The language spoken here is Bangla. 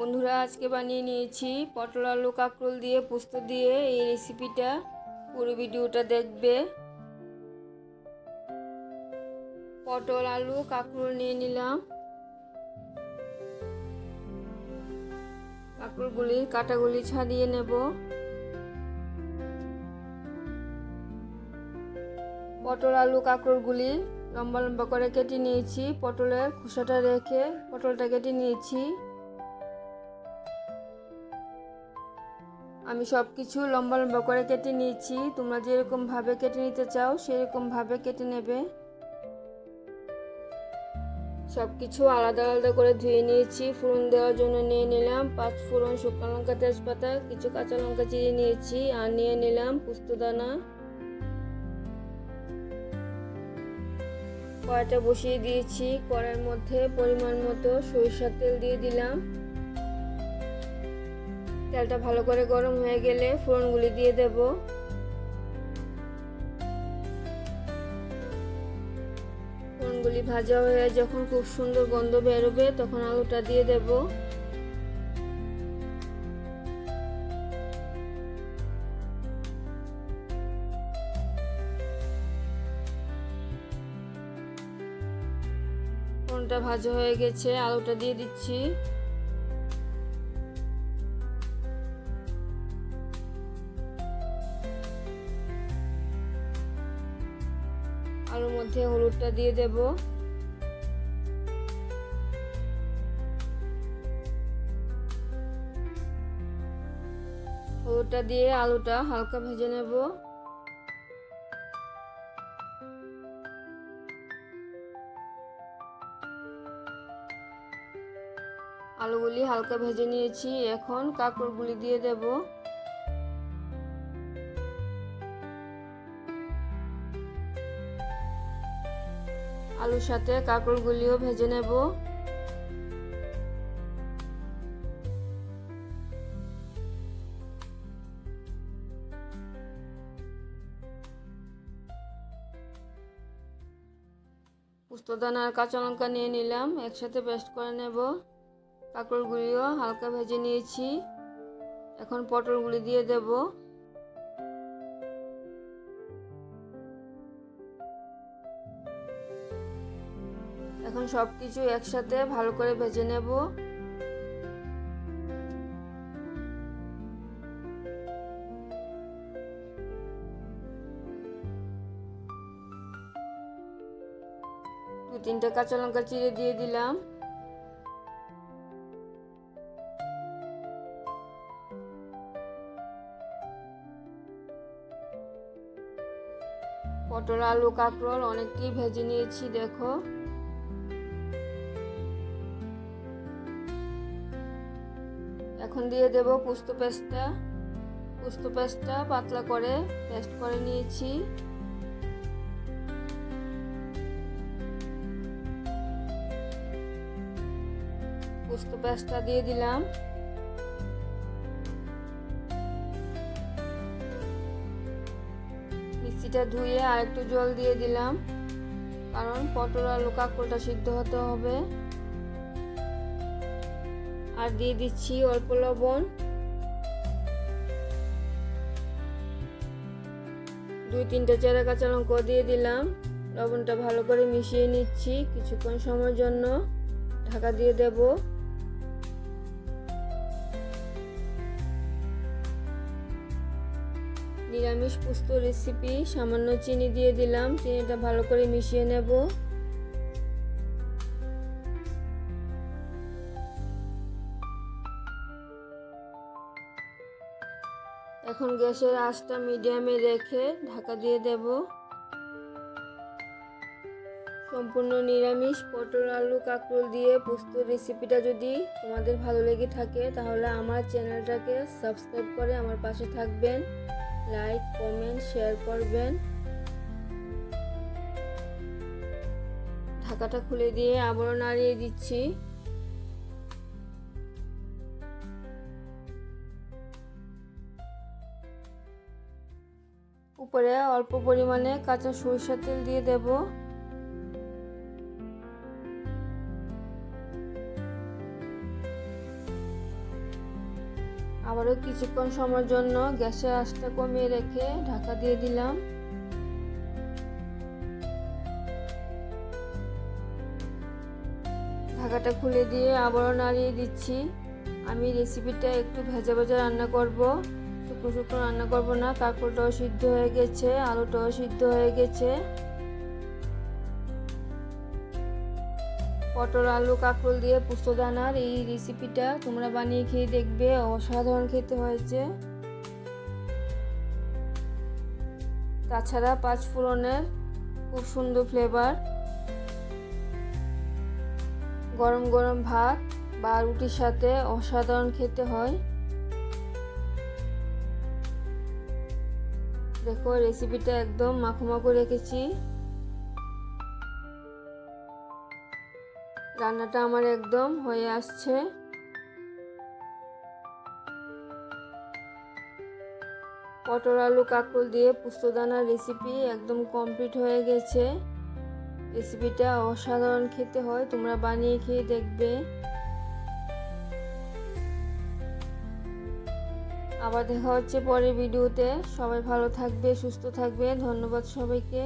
বন্ধুরা, আজকে বানিয়ে নিয়েছি পটল আলু কাঁকরোল দিয়ে পোস্ত দিয়ে এই রেসিপিটা। পুরো ভিডিওটা দেখবে। পটল আলু কাঁকরোল নিয়ে নিলাম। কাঁকরোলগুলির কাঁটাগুলি ছাড়িয়ে নেব। পটল আলু কাঁকরোলগুলি লম্বা লম্বা করে কেটে নিয়েছি। পটলের খোসাটা রেখে পটলটা কেটে নিয়েছি। আমি সব কিছু লম্বা লম্বা করে কেটে নিয়েছি। তোমরা যেরকম ভাবে কেটে নিতে চাও সেরকম ভাবে কেটে নেবে। সব কিছু আলাদা আলাদা করে ধুয়ে নিয়েছি। ফোড়ন দেওয়ার জন্য নিয়ে নিলাম 5 ফোড়ন, শুকনো লঙ্কা, তেজপাতা, কিছু কাঁচা লঙ্কা চিড়ে নিয়েছি। আর নিয়ে নিলাম পোস্তদানা। কড়াইটা বসিয়ে দিয়েছি। কড়াইয়ের মধ্যে পরিমাণ মতো সরিষার তেল দিয়ে দিলাম। তেলটা ভালো করে গরম হয়ে গেলে ফোড়নগুলি দিয়ে দেব। ফোড়নগুলি ভাজা হয়ে যখন খুব সুন্দর গন্ধ বেরোবে তখন আলুটা দিয়ে দেব। ফোড়নটা ভাজা হয়ে গেছে, আলুটা দিয়ে দিচ্ছি। আলুর মধ্যে হলুদটা দিয়ে দেব। হলুদটা দিয়ে আলুটা হালকা ভেজে নেব। আলুগুলি হালকা ভেজে নিয়েছি। এখন কাঁকরোলগুলি দিয়ে দেব। আলুর সাথে কাঁকরোলগুলিও ভেজে নেব। পোস্তদানা আর কাঁচা লঙ্কা নিয়ে নিলাম, একসাথে পেস্ট করে নেব। কাঁকরোলগুলিও হালকা ভেজে নিয়েছি। এখন পটলগুলি দিয়ে দেব। এখন সব কিছু একসাথে ভালো করে ভেজে নেব। দু তিনটে কাঁচা লঙ্কা চিড়ে দিয়ে দিলাম। পটল আলু কাঁকরোল অনেকটাই ভেজে নিয়েছি, দেখো। এখন দিয়ে দেব পোস্ত পেস্টটা। পোস্ত পেস্টটা পাতলা করে পেস্ট করে নিয়েছি। পোস্ত পেস্টটা দিয়ে দিলাম। মিক্সিটা ধুয়ে আর একটু জল দিয়ে দিলাম, কারণ পটল আলু কাঁকরোলটা সিদ্ধ হতে হবে। আর দিয়ে দিচ্ছি অল্প লবণ। 2-3টে চেরা কাঁচা লঙ্কা দিয়ে দিলাম। লবণটা ভালো করে মিশিয়ে নিচ্ছি। কিছুক্ষণ সময়ের জন্য ঢাকা দিয়ে দেব। নিরামিষ পোস্ত রেসিপি, সামান্য চিনি দিয়ে দিলাম। চিনিটা ভালো করে মিশিয়ে নেব। এখন গ্যাসের আঁচটা মিডিয়ামে রেখে ঢাকা দিয়ে দেব। সম্পূর্ণ নিরামিষ পটল আলু কাঁকরোল দিয়ে পোস্ত রেসিপিটা যদি তোমাদের ভালো লেগে থাকে তাহলে আমার চ্যানেলটাকে সাবস্ক্রাইব করে আমার পাশে থাকবেন। লাইক, কমেন্ট, শেয়ার করবেন। ঢাকাটা খুলে দিয়ে আবারও নাড়িয়ে দিচ্ছি। উপরে অল্প পরিমাণে কাঁচা সরিষার তেল দিয়ে দেব। আবারও কিছুক্ষণ সময়ের জন্য গ্যাসের আঁচটা কমিয়ে রেখে ঢাকা দিয়ে দিলাম। ঢাকাটা খুলে দিয়ে আবারও নাড়িয়ে দিচ্ছি। আমি রেসিপিটা একটু ভেজা ভেজা রান্না করব, শুকনো শুকনো রান্না করব না। কাঁকরোলটাও সিদ্ধ হয়ে গেছে, আলুটাও সিদ্ধ হয়ে গেছে। পটল আলু কাঁকরোল দিয়ে পোস্তদানার এই রেসিপিটা তোমরা বানিয়ে খেয়ে দেখবে, অসাধারণ খেতে হয়েছে। তাছাড়া 5 ফোড়নের খুব সুন্দর ফ্লেভার। গরম গরম ভাত বা রুটির সাথে অসাধারণ খেতে হয়। দেখো রেসিপিটা একদম মাখো মাখো রেখেছি। রান্নাটা আমার একদম হয়ে আসছে। পটল আলু কাঁকরোল দিয়ে পোস্তদানার রেসিপি একদম কমপ্লিট হয়ে গেছে। রেসিপিটা অসাধারণ খেতে হয়, তোমরা বানিয়ে খেয়ে দেখবে। আবার দেখা হচ্ছে পরের ভিডিওতে। সবাই ভালো থাকবে, সুস্থ থাকবে। ধন্যবাদ সবাইকে।